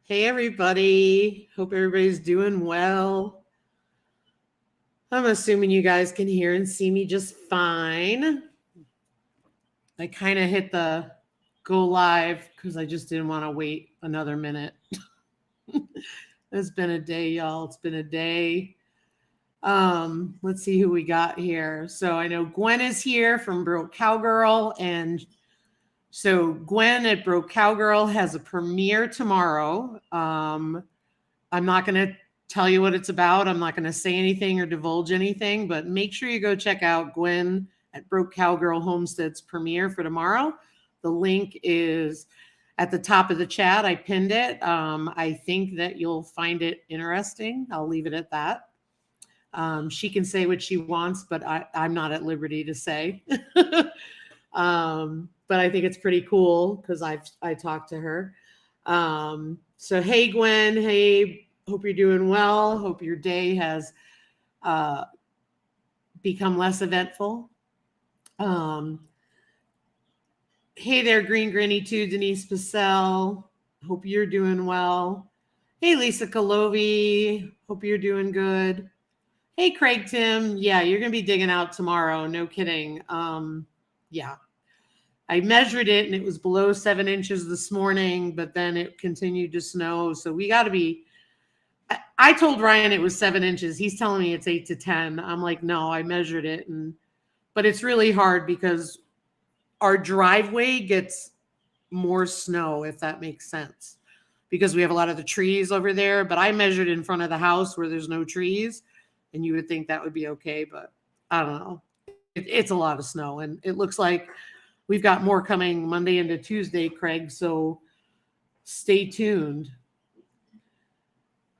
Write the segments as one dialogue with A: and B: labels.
A: Hey, everybody. Hope everybody's doing well. I'm assuming you guys can hear and see me just fine. I kind of hit the go live because I just didn't want to wait another minute. It's been a day, y'all. It's been a day. Let's see who we got here. So I know Gwen is here from Broke Cowgirl, and so Gwen at Broke Cowgirl has a premiere tomorrow. I'm not going to tell you what it's about. I'm not going to say anything or divulge anything, but make sure you go check out Gwen at Broke Cowgirl Homestead's premiere for tomorrow. The link is at the top of the chat. I pinned it. I think that you'll find it interesting. I'll leave it at that. She can say what she wants, but I'm not at liberty to say. But I think it's pretty cool because I talked to her. So hey, Gwen. Hey, hope you're doing well. Hope your day has become less eventful. Hey there, Green Granny 2, Denise Pacell. Hope you're doing well. Hey, Lisa Kalovi. Hope you're doing good. Hey, Craig Tim. Yeah, you're going to be digging out tomorrow. No kidding. Yeah. I measured it and it was below 7 inches this morning, but then it continued to snow. So we got to be. I told Ryan it was 7 inches. He's telling me it's 8 to 10. I'm like, no, I measured it. But it's really hard because our driveway gets more snow, if that makes sense, because we have a lot of the trees over there. But I measured in front of the house where there's no trees, and you would think that would be okay. But I don't know. It's a lot of snow, and it looks like we've got more coming Monday into Tuesday, Craig. So stay tuned.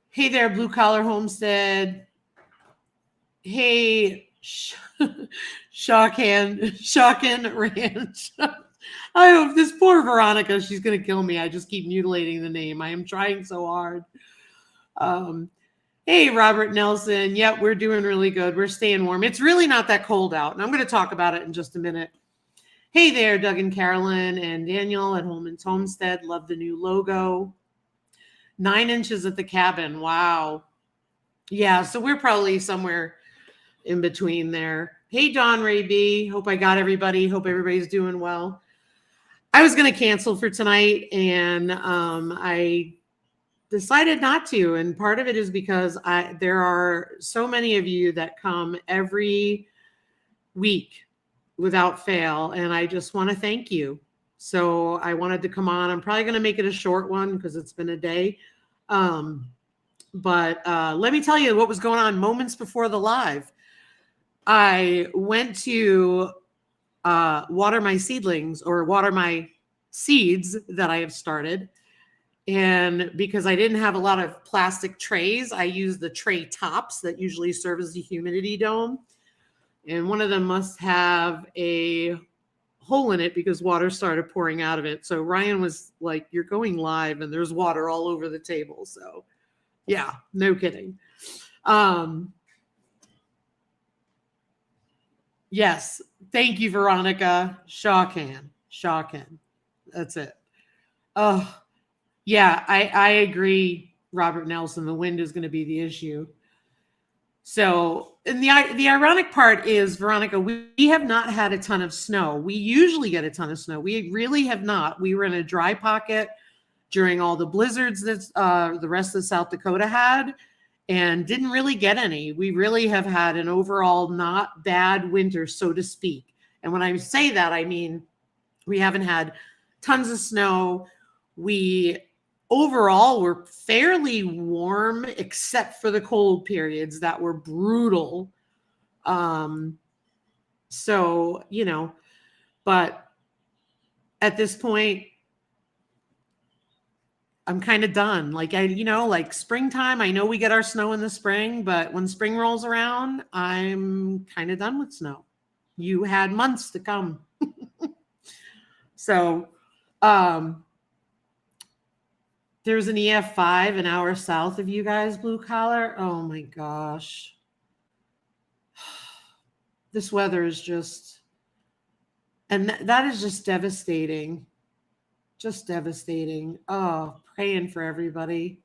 A: Hey there, Blue Collar Homestead. Hey, Shockin Ranch. I hope this poor Veronica, she's going to kill me. I just keep mutilating the name. I am trying so hard. Hey, Robert Nelson. Yep, we're doing really good. We're staying warm. It's really not that cold out, and I'm going to talk about it in just a minute. Hey there, Doug and Carolyn and Daniel at Holman's Homestead. Love the new logo. 9 inches at the cabin. Wow. Yeah, so we're probably somewhere in between there. Hey, Don Ray B. Hope I got everybody. Hope everybody's doing well. I was going to cancel for tonight, and I decided not to. And part of it is because there are so many of you that come every week without fail, and I just want to thank you. So I wanted to come on. I'm probably going to make it a short one because it's been a day. But let me tell you what was going on moments before the live. I went to water my seedlings or water my seeds that I have started. And because I didn't have a lot of plastic trays, I used the tray tops that usually serve as the humidity dome. And one of them must have a hole in it because water started pouring out of it. So Ryan was like, "You're going live and there's water all over the table." So yeah, no kidding. Yes. Thank you, Veronica. Shocking. That's it. Oh, yeah, I agree, Robert Nelson. The wind is going to be the issue. So, and the ironic part is, Veronica, we have not had a ton of snow. We usually get a ton of snow. We really have not. We were in a dry pocket during all the blizzards that the rest of South Dakota had, and didn't really get any. We really have had an overall not bad winter, so to speak. And when I say that, I mean we haven't had tons of snow. We overall were fairly warm, except for the cold periods that were brutal. So, but at this point, I'm kind of done. Like springtime, I know we get our snow in the spring, but when spring rolls around, I'm kind of done with snow. You had months to come. So, there's an EF5 an hour south of you guys, Blue Collar. Oh my gosh. This weather is just, and that is just devastating. Just devastating. Oh, praying for everybody.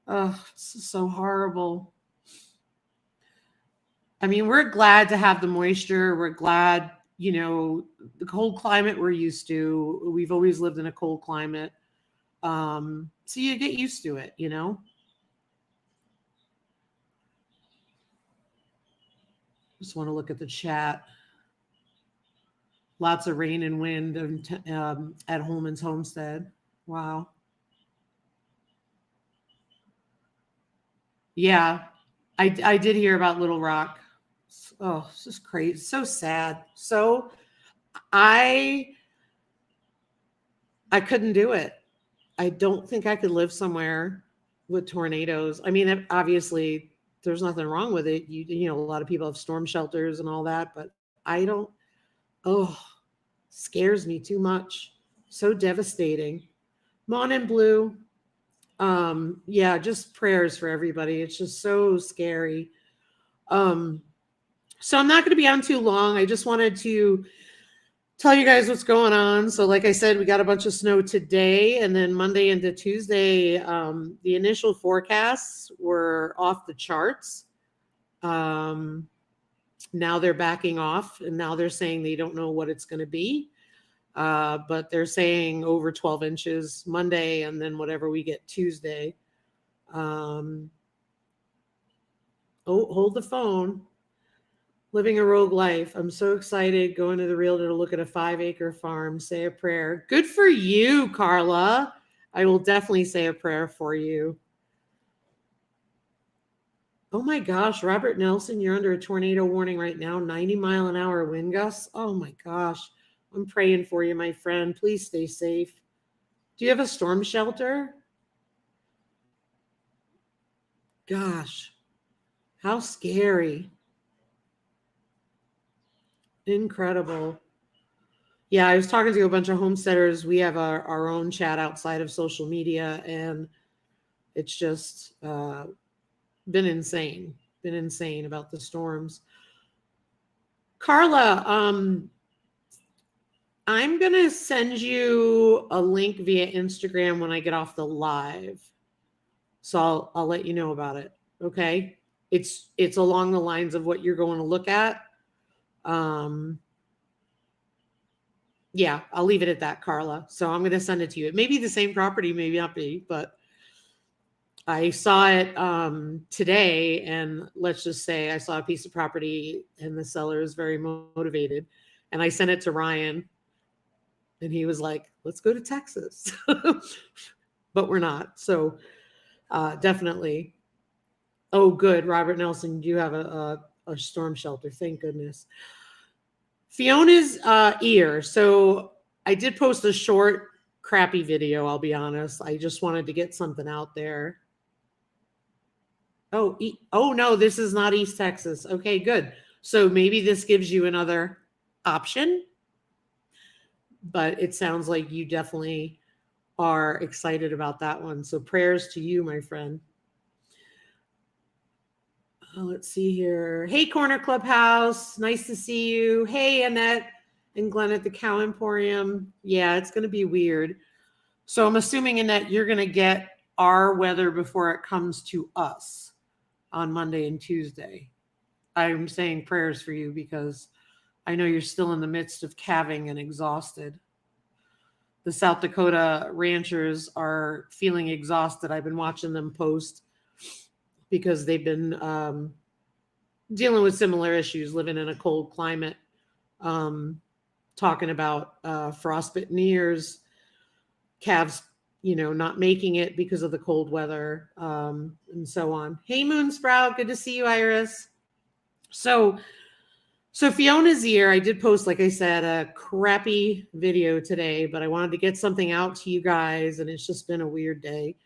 A: Oh, it's so horrible. I mean, we're glad to have the moisture. We're glad, the cold climate we're used to. We've always lived in a cold climate. So you get used to it. Just want to look at the chat. Lots of rain and wind at Holman's Homestead. Wow. Yeah, I did hear about Little Rock. Oh, it's just crazy. So sad. So I I couldn't do it. I don't think I could live somewhere with tornadoes. I mean, obviously, there's nothing wrong with it. A lot of people have storm shelters and all that, but I don't. Oh, scares me too much. So devastating. Mon and Blue. Yeah, just prayers for everybody. It's just so scary. Um, so I'm not going to be on too long. I just wanted to tell you guys what's going on. So, like I said, we got a bunch of snow today, and then Monday into Tuesday, the initial forecasts were off the charts. Now they're backing off, and now they're saying they don't know what it's going to be. But they're saying over 12 inches Monday, and then whatever we get Tuesday. Oh, hold the phone. Living a rogue life. I'm so excited going to the realtor to look at a 5-acre farm. Say a prayer. Good for you, Carla. I will definitely say a prayer for you. Oh my gosh, Robert Nelson, you're under a tornado warning right now. 90-mile-an-hour wind gusts. Oh my gosh. I'm praying for you, my friend. Please stay safe. Do you have a storm shelter? Gosh, how scary. Incredible. Yeah, I was talking to a bunch of homesteaders. We have our own chat outside of social media, and it's just been insane. Been insane about the storms. Carla, I'm going to send you a link via Instagram when I get off the live. So I'll let you know about it. Okay? It's along the lines of what you're going to look at. Yeah, I'll leave it at that, Carla. So I'm going to send it to you. It may be the same property, maybe not be, but I saw it today, and let's just say I saw a piece of property and the seller is very motivated. And I sent it to Ryan, and he was like, let's go to Texas. But we're not. So definitely. Oh, good. Robert Nelson, you have a storm shelter. Thank goodness. Fiona's ear. So I did post a short, crappy video, I'll be honest. I just wanted to get something out there. Oh, no, this is not East Texas. Okay, good. So maybe this gives you another option. But it sounds like you definitely are excited about that one. So prayers to you, my friend. Let's see here. Hey, Corner Clubhouse. Nice to see you. Hey, Annette and Glenn at the Cow Emporium. Yeah, it's going to be weird. So I'm assuming, Annette, you're going to get our weather before it comes to us on Monday and Tuesday. I'm saying prayers for you because I know you're still in the midst of calving and exhausted. The South Dakota ranchers are feeling exhausted. I've been watching them post because they've been dealing with similar issues, living in a cold climate, talking about frostbitten ears, calves, not making it because of the cold weather, and so on. Hey, Moonsprout, good to see you, Iris. So Fiona's ear, I did post, like I said, a crappy video today, but I wanted to get something out to you guys, and it's just been a weird day.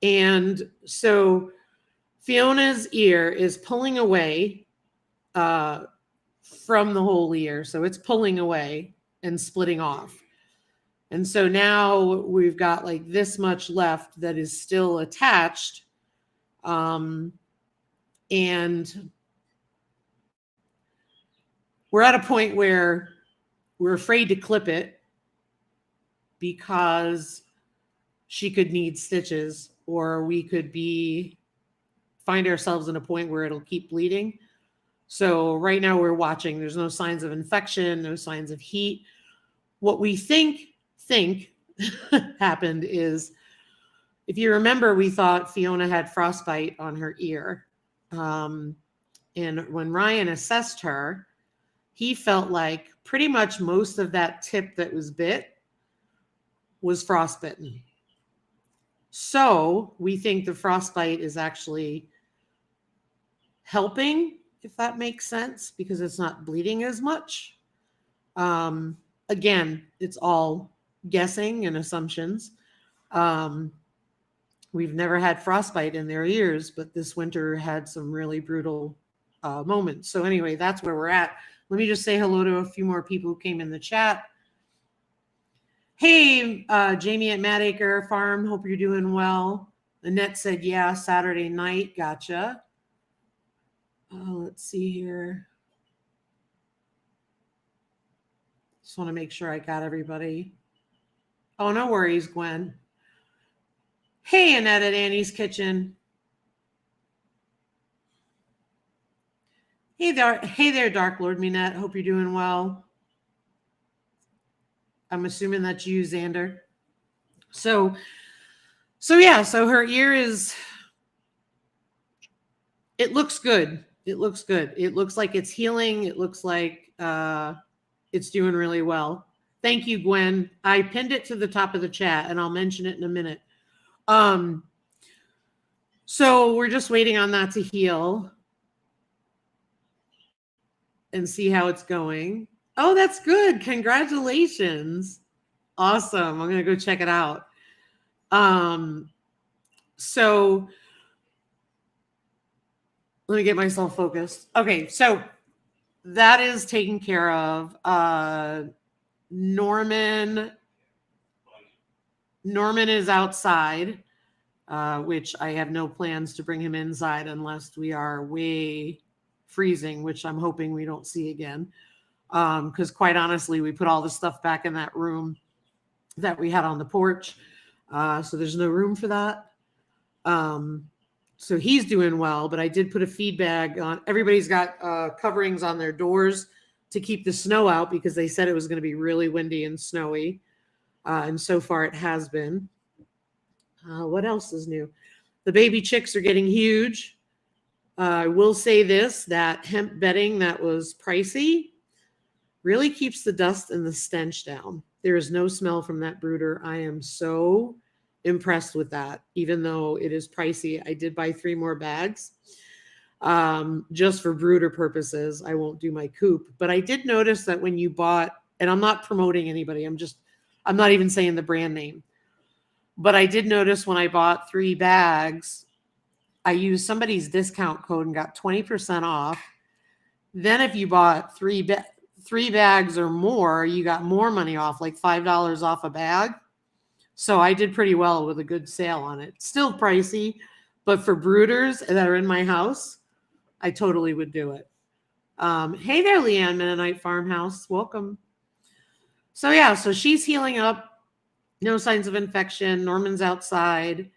A: And so Fiona's ear is pulling away from the whole ear. So it's pulling away and splitting off. And so now we've got like this much left that is still attached. And we're at a point where we're afraid to clip it because she could need stitches, or we could find ourselves in a point where it'll keep bleeding. So right now we're watching. There's no signs of infection, no signs of heat. What we think happened is, if you remember, we thought Fiona had frostbite on her ear. And when Ryan assessed her, he felt like pretty much most of that tip that was bit was frostbitten. So we think the frostbite is actually helping, if that makes sense, because it's not bleeding as much. Again, it's all guessing and assumptions. We've never had frostbite in their ears, but this winter had some really brutal moments. So anyway, that's where we're at. Let me just say hello to a few more people who came in the chat. Hey, Jamie at Madacre Farm. Hope you're doing well. Annette said, yeah, Saturday night. Gotcha. Let's see here. Just want to make sure I got everybody. Oh, no worries, Gwen. Hey, Annette at Annie's Kitchen. Hey there, Dark Lord Minette. Hope you're doing well. I'm assuming that's you, Xander. So her ear is, it looks good. It looks good. It looks like it's healing. It looks like it's doing really well. Thank you, Gwen. I pinned it to the top of the chat, and I'll mention it in a minute. So we're just waiting on that to heal and see how it's going. Oh, that's good. Congratulations. Awesome. I'm going to go check it out. So let me get myself focused. Okay. So that is taken care of. Norman is outside, which I have no plans to bring him inside unless we are way freezing, which I'm hoping we don't see again. Because quite honestly, we put all the stuff back in that room that we had on the porch. So there's no room for that. So he's doing well, but I did put a feed bag on. Everybody's got coverings on their doors to keep the snow out because they said it was going to be really windy and snowy. And so far it has been. What else is new? The baby chicks are getting huge. I will say this, that hemp bedding that was pricey really keeps the dust and the stench down. There is no smell from that brooder. I am so impressed with that. Even though it is pricey, I did buy 3 more bags just for brooder purposes. I won't do my coop. But I did notice that when you bought, and I'm not promoting anybody, I'm not even saying the brand name. But I did notice when I bought 3 bags, I used somebody's discount code and got 20% off. Then if you bought 3 bags or more, you got more money off, like $5 off a bag. So I did pretty well with a good sale on it. Still pricey, but for brooders that are in my house, I totally would do it. Hey there, Leanne, Mennonite Farmhouse. Welcome. So yeah, so she's healing up. No signs of infection. Norman's outside.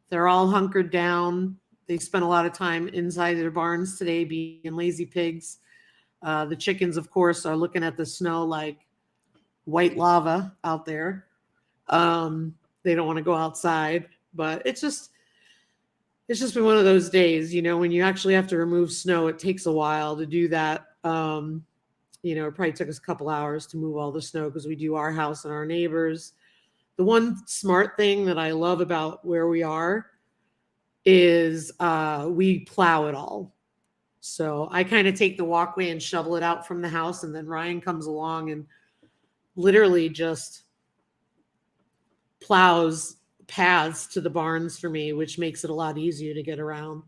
A: They're all hunkered down. They spent a lot of time inside their barns today being lazy pigs. The chickens, of course, are looking at the snow like white lava out there. They don't want to go outside, but it's just been one of those days, when you actually have to remove snow, it takes a while to do that. It probably took us a couple hours to move all the snow because we do our house and our neighbors. The one smart thing that I love about where we are is we plow it all. So I kind of take the walkway and shovel it out from the house, and then Ryan comes along and literally just plows paths to the barns for me, which makes it a lot easier to get around.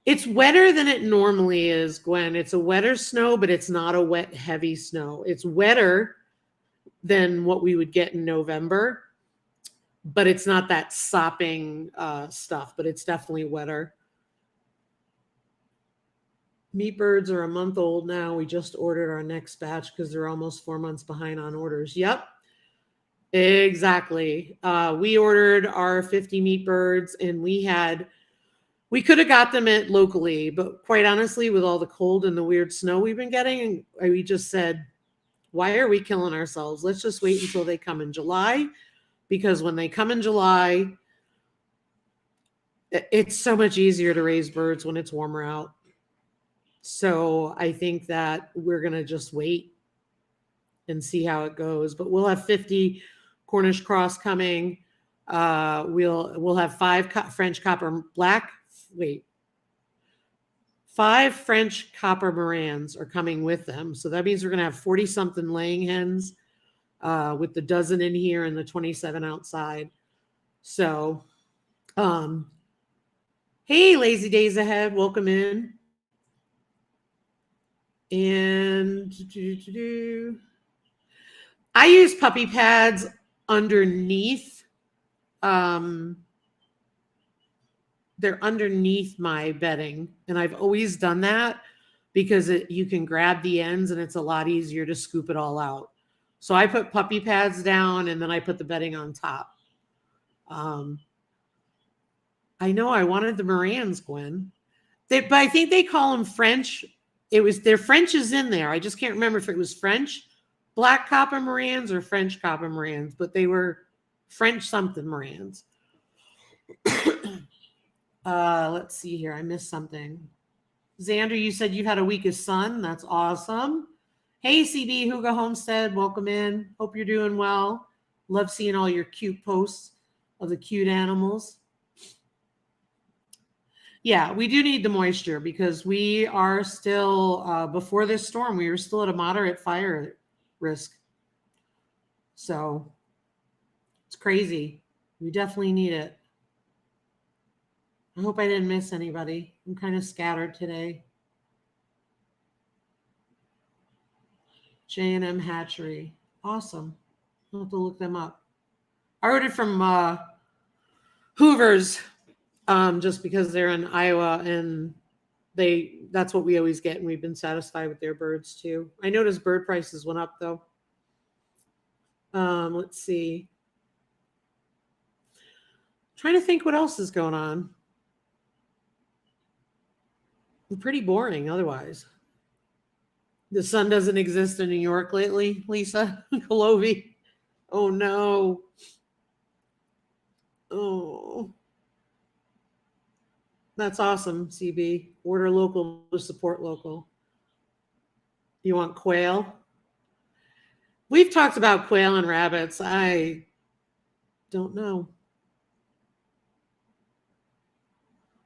A: It's wetter than it normally is, Gwen. It's a wetter snow, but it's not a wet, heavy snow. It's wetter than what we would get in November, but it's not that sopping stuff, but it's definitely wetter. Meat birds are a month old now. We just ordered our next batch because they're almost 4 months behind on orders. Yep, exactly. We ordered our 50 meat birds, and we could have got them at locally, but quite honestly, with all the cold and the weird snow we've been getting, we just said, why are we killing ourselves? Let's just wait until they come in July, because when they come in July, it's so much easier to raise birds when it's warmer out. So I think that we're going to just wait and see how it goes. But we'll have 50 Cornish cross coming. We'll have 5 French copper black. Wait, 5 French copper Morans are coming with them. So that means we're going to have 40 something laying hens with the dozen in here and the 27 outside. So, hey, Lazy Days Ahead, welcome in. And I use puppy pads underneath. They're underneath my bedding, and I've always done that because you can grab the ends and it's a lot easier to scoop it all out. So I put puppy pads down and then I put the bedding on top. I know I wanted the Morans, Gwen. But I think they call them French. Their French is in there. I just can't remember if it was French black copper Morans or French copper Morans, but they were French something Morans. Let's see here. I missed something. Xander, you said you had a week of sun. That's awesome. Hey, CB Huga Homestead, welcome in. Hope you're doing well. Love seeing all your cute posts of the cute animals. Yeah, we do need the moisture because we are still, before this storm, we were still at a moderate fire risk. So it's crazy. We definitely need it. I hope I didn't miss anybody. I'm kind of scattered today. J&M Hatchery. Awesome. I'll have to look them up. I ordered from Hoover's just because they're in Iowa and that's what we always get, and we've been satisfied with their birds too. I noticed bird prices went up though. Let's see. Trying to think what else is going on. Pretty boring otherwise. The sun doesn't exist in New York lately, Lisa Colovi. Oh no. Oh. That's awesome, CB. Order local to support local. You want quail? We've talked about quail and rabbits. I don't know.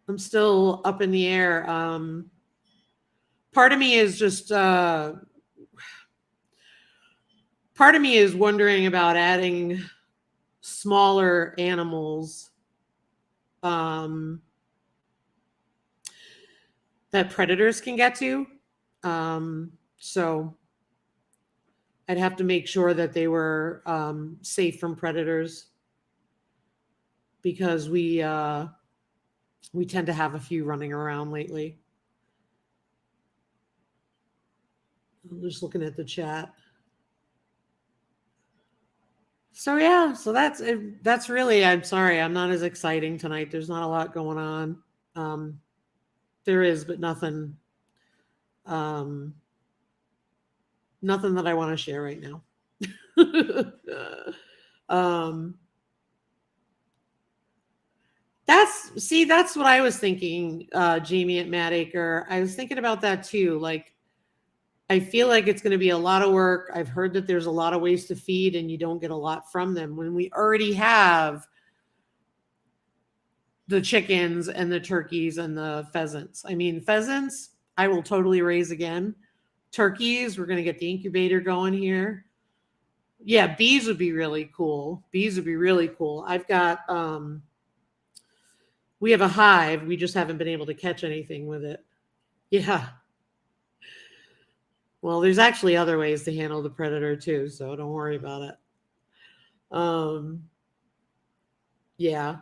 A: I'm still up in the air. Part of me is just part of me is wondering about adding smaller animals that predators can get to. So I'd have to make sure that they were safe from predators because we tend to have a few running around lately. I'm just looking at the chat. So yeah, so that's really, I'm sorry, I'm not as exciting tonight. There's not a lot going on. There is, but nothing that I want to share right now. That's what I was thinking, Jamie at Mad Acre. I was thinking about that too. Like, I feel like it's going to be a lot of work. I've heard that there's a lot of ways to feed and you don't get a lot from them when we already have the chickens and the turkeys and the pheasants. I mean, pheasants, I will totally raise again. Turkeys, we're going to get the incubator going here. Yeah, bees would be really cool. I've got, we have a hive. We just haven't been able to catch anything with it. Yeah. Well, there's actually other ways to handle the predator too, so don't worry about it. Yeah.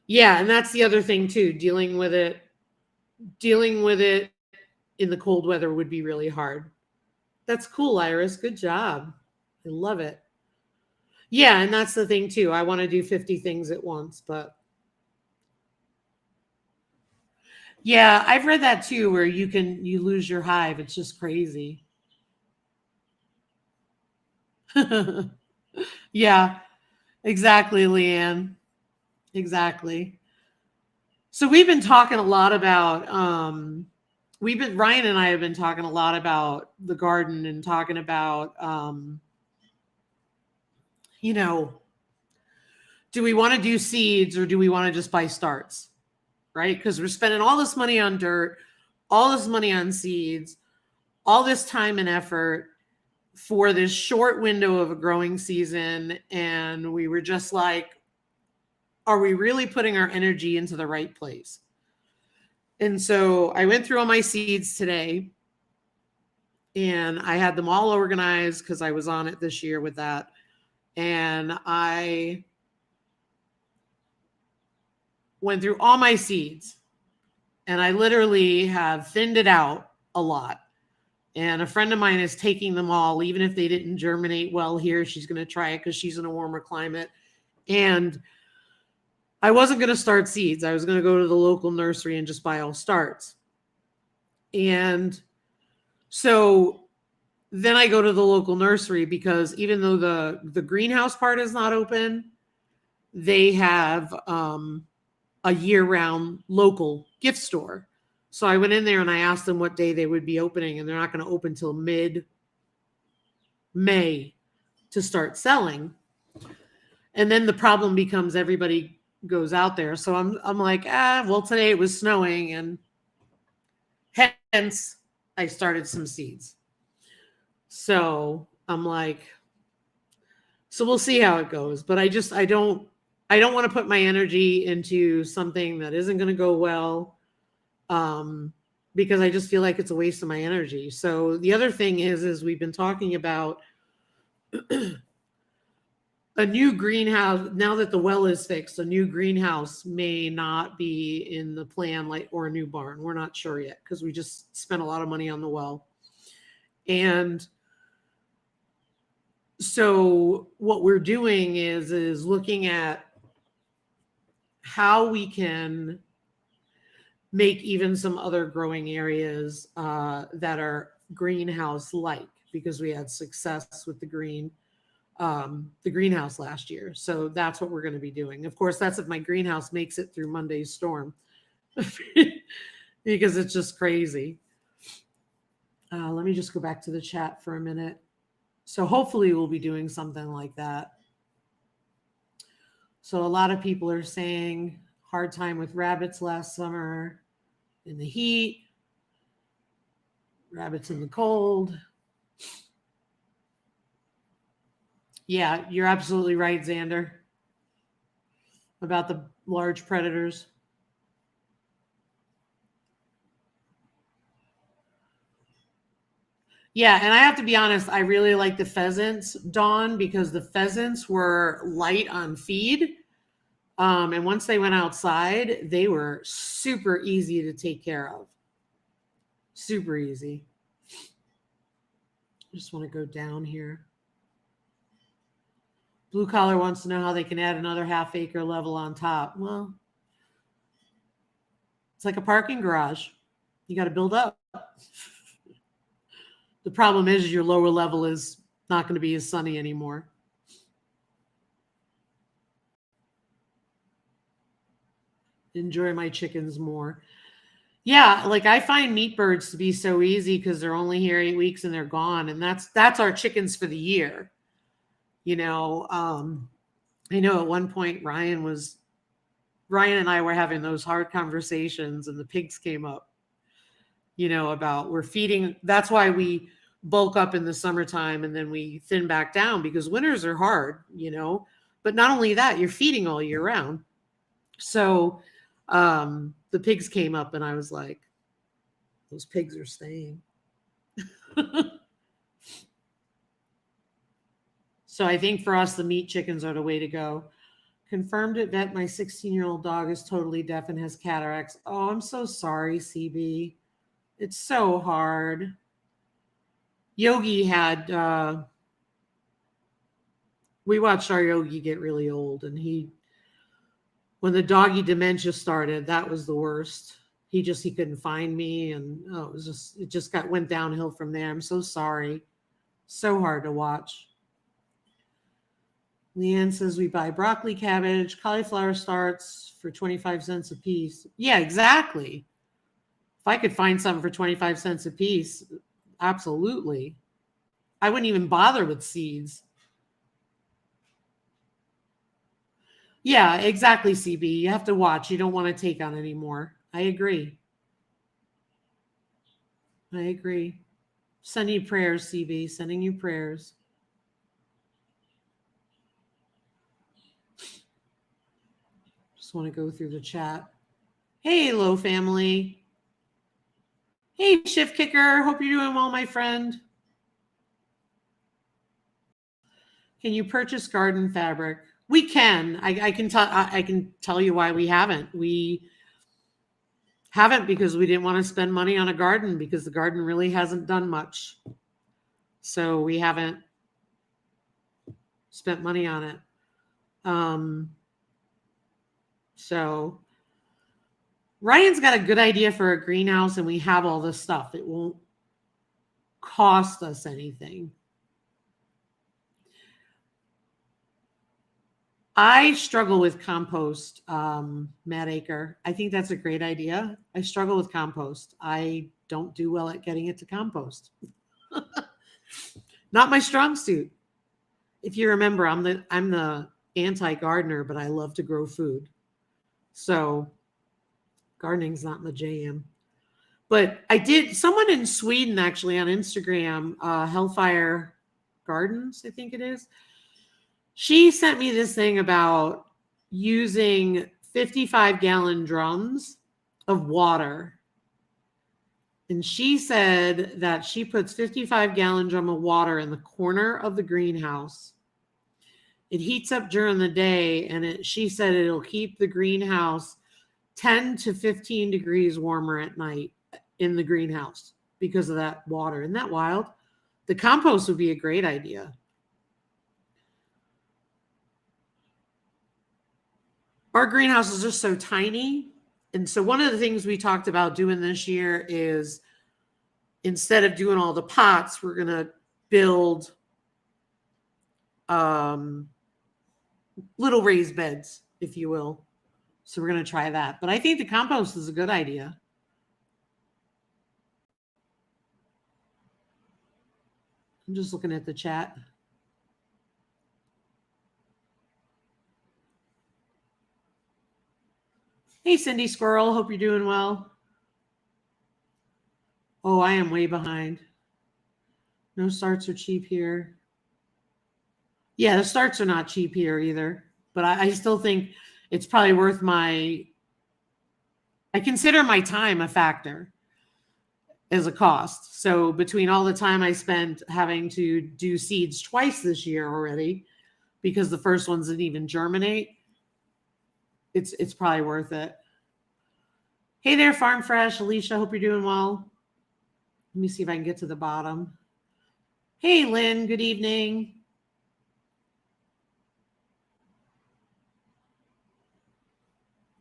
A: Yeah, and that's the other thing too, dealing with it in the cold weather would be really hard. That's cool, Iris. Good job. I love it. Yeah, and that's the thing too. I want to do 50 things at once, but yeah, I've read that too where you lose your hive. It's just crazy. Yeah, exactly, Leanne. Exactly. So we've been talking a lot about we've been Ryan and I have been talking a lot about the garden and talking about you know, do we want to do seeds or do we want to just buy starts? Right? Because we're spending all this money on dirt, all this money on seeds, all this time and effort for this short window of a growing season. And we were just like, are we really putting our energy into the right place? And so I went through all my seeds today and I had them all organized because I was on it this year with that. And I went through all my seeds and I literally have thinned it out a lot. And a friend of mine is taking them all, even if they didn't germinate well here. She's going to try it because she's in a warmer climate. And I wasn't going to start seeds. I was going to go to the local nursery and just buy all starts. And so then I go to the local nursery because even though the greenhouse part is not open, they have a year-round local gift store. So I went in there and I asked them what day they would be opening, and they're not going to open till mid-May to start selling. And then the problem becomes everybody goes out there. So I'm like, well, today it was snowing, and hence I started some seeds. So I'm like, so we'll see how it goes. But I don't want to put my energy into something that isn't going to go well, because I just feel like it's a waste of my energy. So the other thing is we've been talking about a new greenhouse. Now that the well is fixed, a new greenhouse may not be in the plan, like, or a new barn. We're not sure yet because we just spent a lot of money on the well. And so what we're doing is looking at how we can make even some other growing areas that are greenhouse like, because we had success with the greenhouse last year. So that's what we're going to be doing. Of course, that's if my greenhouse makes it through Monday's storm, because it's just crazy. Let me just go back to the chat for a minute. So hopefully we'll be doing something like that. So a lot of people are saying hard time with rabbits last summer in the heat, rabbits in the cold. Yeah, you're absolutely right, Xander, about the large predators. Yeah, and I have to be honest, I really like the pheasants, Dawn, because the pheasants were light on feed. And once they went outside, they were super easy to take care of. Super easy. I just want to go down here. Blue Collar wants to know how they can add another half-acre level on top. Well, it's like a parking garage. You got to build up. The problem is your lower level is not going to be as sunny anymore. Enjoy my chickens more. Yeah, like I find meat birds to be so easy because they're only here 8 weeks and they're gone. And that's our chickens for the year. I know at one point Ryan and I were having those hard conversations and the pigs came up, about we're feeding. That's why we bulk up in the summertime and then we thin back down, because winters are hard, but not only that, you're feeding all year round. So the pigs came up and I was like, those pigs are staying. So I think for us, the meat chickens are the way to go. Confirmed at vet, my 16-year-old dog is totally deaf and has cataracts. Oh, I'm so sorry, CB. It's so hard. Yogi had, we watched our Yogi get really old, and when the doggy dementia started, that was the worst. He couldn't find me, and it just went downhill from there. I'm so sorry. So hard to watch. Leanne says we buy broccoli, cabbage, cauliflower starts for 25 cents a piece. Yeah, exactly. If I could find something for 25 cents a piece, absolutely. I wouldn't even bother with seeds. Yeah, exactly, CB. You have to watch. You don't want to take on anymore. I agree. I agree. Sending you prayers, CB. Sending you prayers. Just want to go through the chat. Hey, Low family. Hey, Shift Kicker. Hope you're doing well, my friend. Can you purchase garden fabric? We can. I can tell you why we haven't. We haven't because we didn't want to spend money on a garden because the garden really hasn't done much. So we haven't spent money on it. So Ryan's got a good idea for a greenhouse, and we have all this stuff. It won't cost us anything. I struggle with compost, Matt Aker. I think that's a great idea. I struggle with compost. I don't do well at getting it to compost. Not my strong suit. If you remember, I'm the anti-gardener, but I love to grow food. So gardening's not my jam. But someone in Sweden actually on Instagram, Hellfire Gardens, I think it is. She sent me this thing about using 55-gallon drums of water. And she said that she puts 55-gallon drum of water in the corner of the greenhouse. It heats up during the day, and she said it'll keep the greenhouse 10 to 15 degrees warmer at night in the greenhouse because of that water. Isn't that wild? The compost would be a great idea. Our greenhouses are so tiny. And so one of the things we talked about doing this year is instead of doing all the pots, we're going to build little raised beds, if you will. So we're going to try that. But I think the compost is a good idea. I'm just looking at the chat. Hey, Cindy Squirrel. Hope you're doing well. Oh, I am way behind. No starts are cheap here. Yeah, the starts are not cheap here either. But I still think it's probably worth I consider my time a factor as a cost. So between all the time I spent having to do seeds twice this year already, because the first ones didn't even germinate, it's probably worth it. Hey there, Farm Fresh. Alicia, hope you're doing well. Let me see if I can get to the bottom. Hey, Lynn, good evening.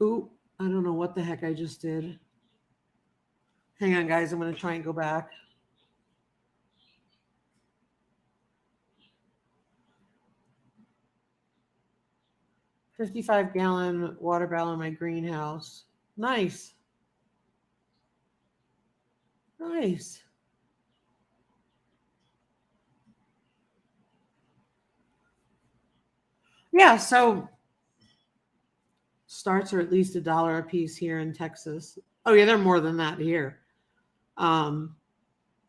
A: Ooh, I don't know what the heck I just did. Hang on, guys. I'm going to try and go back. $55-gallon water barrel in my greenhouse. Nice. Nice. Yeah, so starts are at least $1 a piece here in Texas. Oh yeah, they're more than that here. But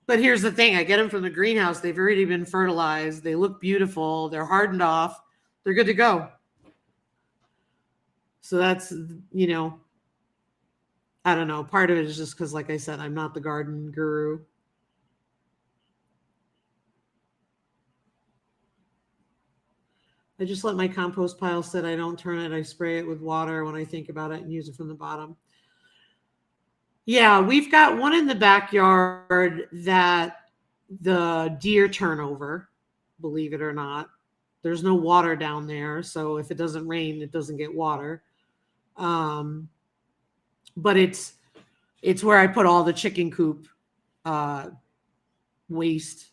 A: here's the thing. I get them from the greenhouse. They've already been fertilized. They look beautiful. They're hardened off. They're good to go. So that's, I don't know. Part of it is just because, like I said, I'm not the garden guru. I just let my compost pile sit. I don't turn it. I spray it with water when I think about it and use it from the bottom. Yeah, we've got one in the backyard that the deer turn over, believe it or not. There's no water down there, so if it doesn't rain, it doesn't get water. Um, but it's where I put all the chicken coop uh, waste,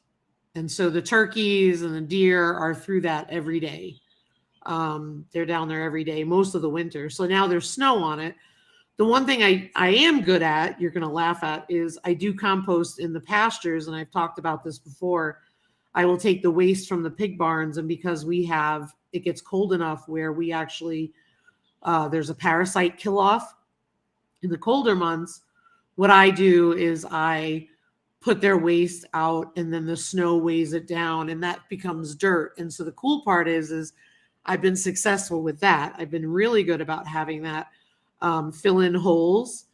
A: and so the turkeys and the deer are through that every day. They're down there every day, most of the winter. So now there's snow on it. The one thing I am good at, you're going to laugh at, is I do compost in the pastures. And I've talked about this before. I will take the waste from the pig barns. And because it gets cold enough where we actually, there's a parasite kill off in the colder months. What I do is I put their waste out and then the snow weighs it down and that becomes dirt. And so the cool part is I've been successful with that. I've been really good about having that fill in holes.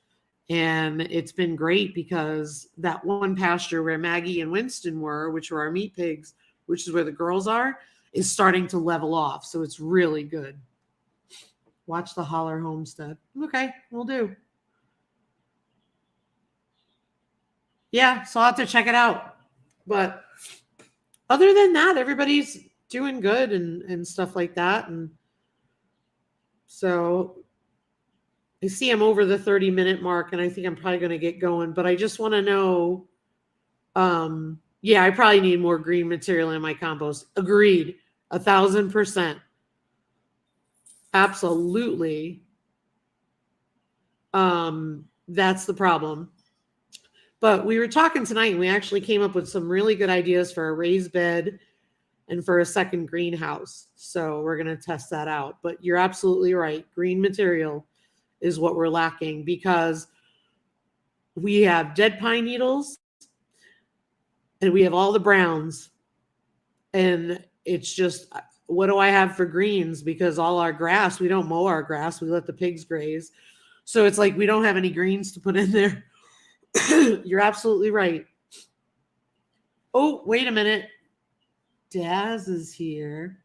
A: And it's been great because that one pasture where Maggie and Winston were, which were our meat pigs, which is where the girls are, is starting to level off. So it's really good. Watch the Holler Homestead. Okay, we'll do. Yeah, so I'll have to check it out. But other than that, everybody's doing good and stuff like that. And so I see I'm over the 30-minute mark, and I think I'm probably going to get going. But I just want to know, yeah, I probably need more green material in my compost. Agreed, 1,000%, absolutely. That's the problem. But we were talking tonight, and we actually came up with some really good ideas for a raised bed and for a second greenhouse. So we're going to test that out. But you're absolutely right. Green material is what we're lacking because we have dead pine needles and we have all the browns. And it's just, what do I have for greens? Because all our grass, we don't mow our grass. We let the pigs graze. So it's like we don't have any greens to put in there. You're absolutely right. Oh, wait a minute. Daz is here.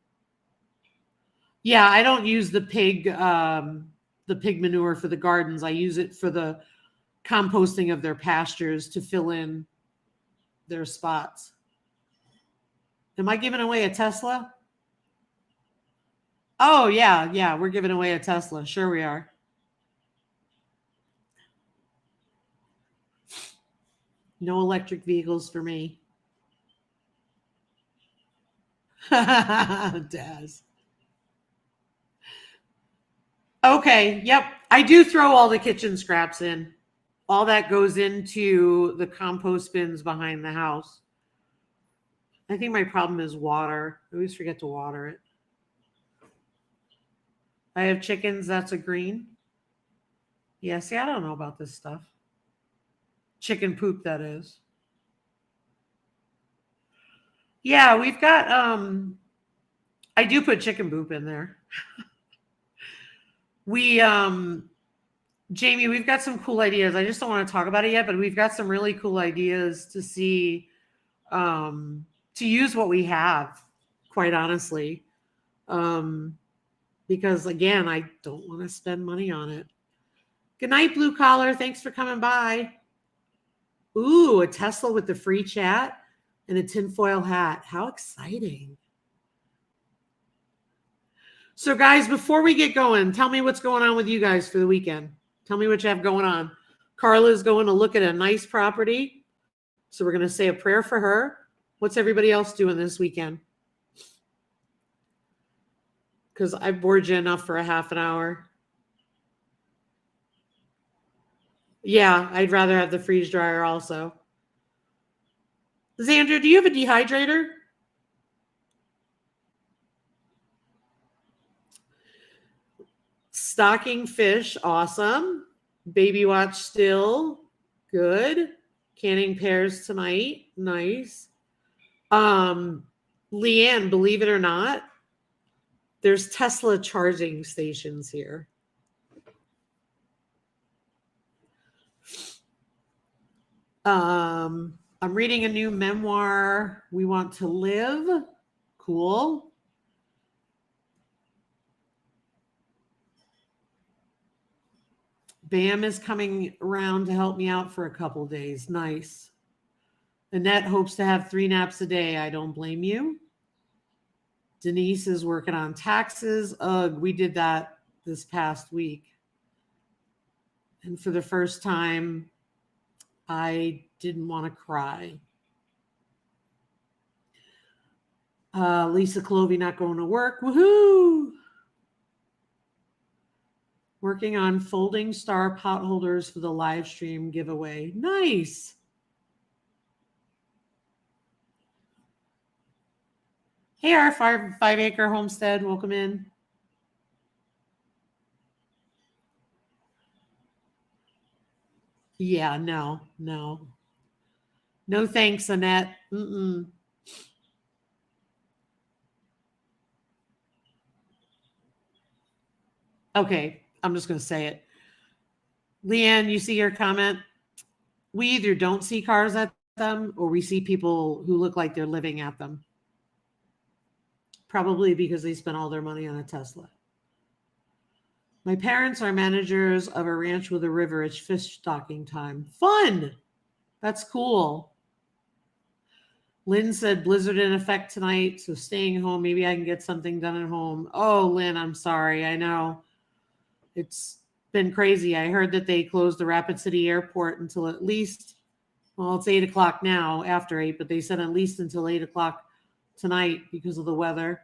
A: Yeah, I don't use the pig manure for the gardens. I use it for the composting of their pastures to fill in their spots. Am I giving away a Tesla? Oh, yeah, we're giving away a Tesla. Sure we are. No electric vehicles for me. Daz. Okay, yep. I do throw all the kitchen scraps in. All that goes into the compost bins behind the house. I think my problem is water. I always forget to water it. I have chickens. That's a green. Yeah, see, I don't know about this stuff. Chicken poop, that is. Yeah, we've got I do put chicken poop in there. We Jamie, we've got some cool ideas. I just don't want to talk about it yet, but we've got some really cool ideas to see to use what we have, quite honestly. Because again, I don't want to spend money on it. Good night, Blue Collar. Thanks for coming by. Ooh, a Tesla with the free chat and a tinfoil hat. How exciting. So, guys, before we get going, tell me what's going on with you guys for the weekend. Tell me what you have going on. Carla's going to look at a nice property. So we're going to say a prayer for her. What's everybody else doing this weekend? Because I've bored you enough for a half an hour. Yeah, I'd rather have the freeze dryer also. Xander, do you have a dehydrator? Stocking fish, awesome. Baby watch still, good. Canning pears tonight, nice. Leanne, believe it or not, there's Tesla charging stations here. I'm reading a new memoir, We Want to Live. Cool. Bam is coming around to help me out for a couple days. Nice. Annette hopes to have 3 naps a day. I don't blame you. Denise is working on taxes. Ugh, we did that this past week. And for the first time, I didn't want to cry. Lisa Clovey not going to work. Woohoo! Working on folding star pot holders for the live stream giveaway. Nice. Hey, our 5-acre homestead. Welcome in. Yeah, no. No thanks, Annette. Mm-mm. Okay, I'm just going to say it. Leanne, you see your comment? We either don't see cars at them or we see people who look like they're living at them. Probably because they spent all their money on a Tesla. My parents are managers of a ranch with a river. It's fish stocking time. Fun! That's cool. Lynn said blizzard in effect tonight, so staying home. Maybe I can get something done at home. Oh, Lynn, I'm sorry. I know. It's been crazy. I heard that they closed the Rapid City Airport until at least, well, it's 8 o'clock now, after 8, but they said at least until 8 o'clock tonight because of the weather.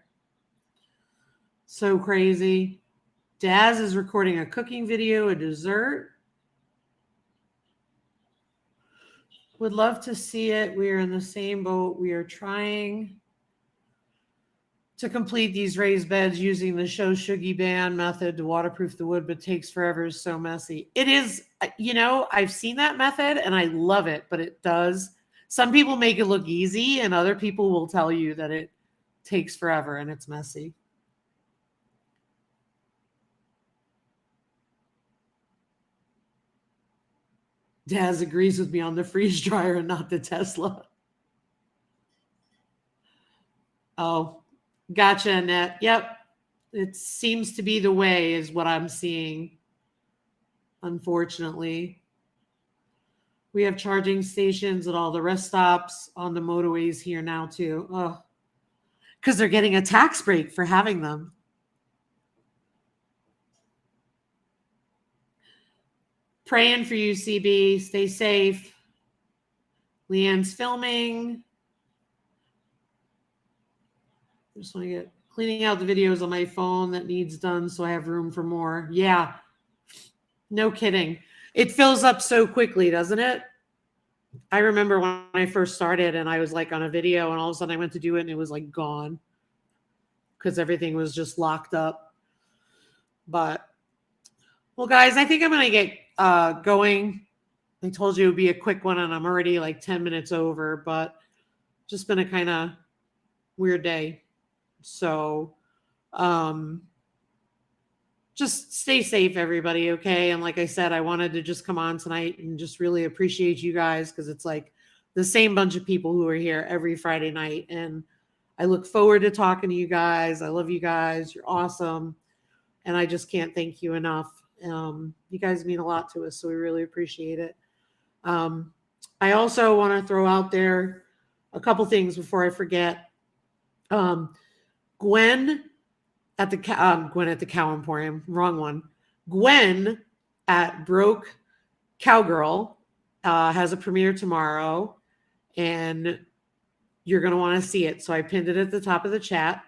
A: So crazy. Daz is recording a cooking video, a dessert. Would love to see it. We are in the same boat. We are trying to complete these raised beds using the Show Shuggy Band method to waterproof the wood, but takes forever. It's so messy. It is, I've seen that method and I love it, but it does. Some people make it look easy and other people will tell you that it takes forever and it's messy. Daz agrees with me on the freeze dryer and not the Tesla. Oh, gotcha, Annette. Yep. It seems to be the way is what I'm seeing. Unfortunately, we have charging stations at all the rest stops on the motorways here now too. Oh, because they're getting a tax break for having them. Praying for you, CB. Stay safe. Leanne's filming. I just want to get cleaning out the videos on my phone that needs done so I have room for more. Yeah. No kidding. It fills up so quickly, doesn't it? I remember when I first started and I was like on a video and all of a sudden I went to do it and it was like gone because everything was just locked up. But, well, guys, I think I'm going to get going. I told you it would be a quick one and I'm already like 10 minutes over, but just been a kind of weird day. So, just stay safe, everybody. Okay. And like I said, I wanted to just come on tonight and just really appreciate you guys because it's like the same bunch of people who are here every Friday night. And I look forward to talking to you guys. I love you guys. You're awesome. And I just can't thank you enough. You guys mean a lot to us. So we really appreciate it. I also want to throw out there a couple things before I forget. Gwen at the Cow Emporium, wrong one. Gwen at Broke Cowgirl has a premiere tomorrow, and you're going to want to see it. So I pinned it at the top of the chat.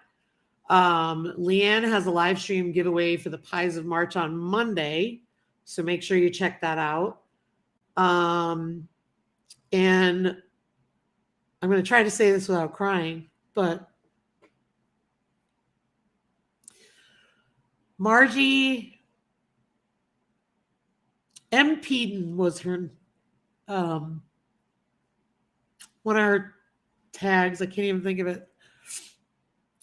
A: Leanne has a live stream giveaway for the Pies of March on Monday, so make sure you check that out. And I'm going to try to say this without crying, but Margie M. Peden was her one of her tags. I can't even think of it.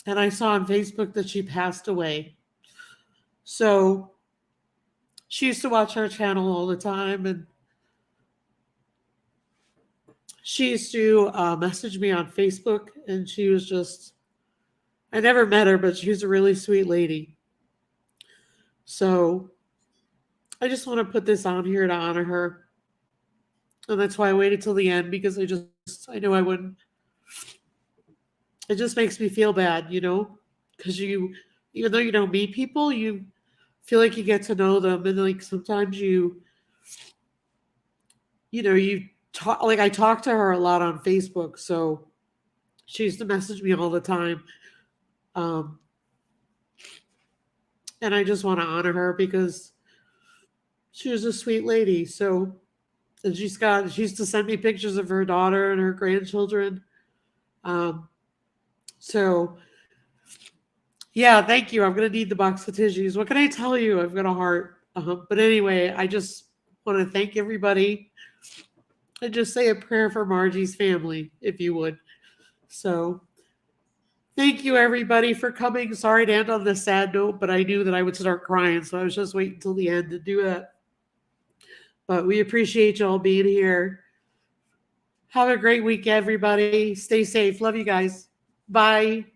A: And I saw on Facebook that she passed away. So she used to watch our channel all the time, and she used to message me on Facebook, and she was just, I never met her, but she was a really sweet lady. So I just want to put this on here to honor her. And that's why I waited till the end, because I knew I wouldn't. It just makes me feel bad, because even though you don't meet people, you feel like you get to know them. And like sometimes you talk, like I talk to her a lot on Facebook. So she used to message me all the time. Um, and I just want to honor her because she was a sweet lady. So, and she used to send me pictures of her daughter and her grandchildren. Um, so yeah, thank you. I'm gonna need the box of tissues. What can I tell you? I've got a heart. But anyway, I just want to thank everybody and just say a prayer for Margie's family, if you would. So thank you everybody for coming. Sorry to end on this sad note, but I knew that I would start crying, so I was just waiting till the end to do it. But we appreciate y'all being here. Have a great week, everybody. Stay safe. Love you guys. Bye.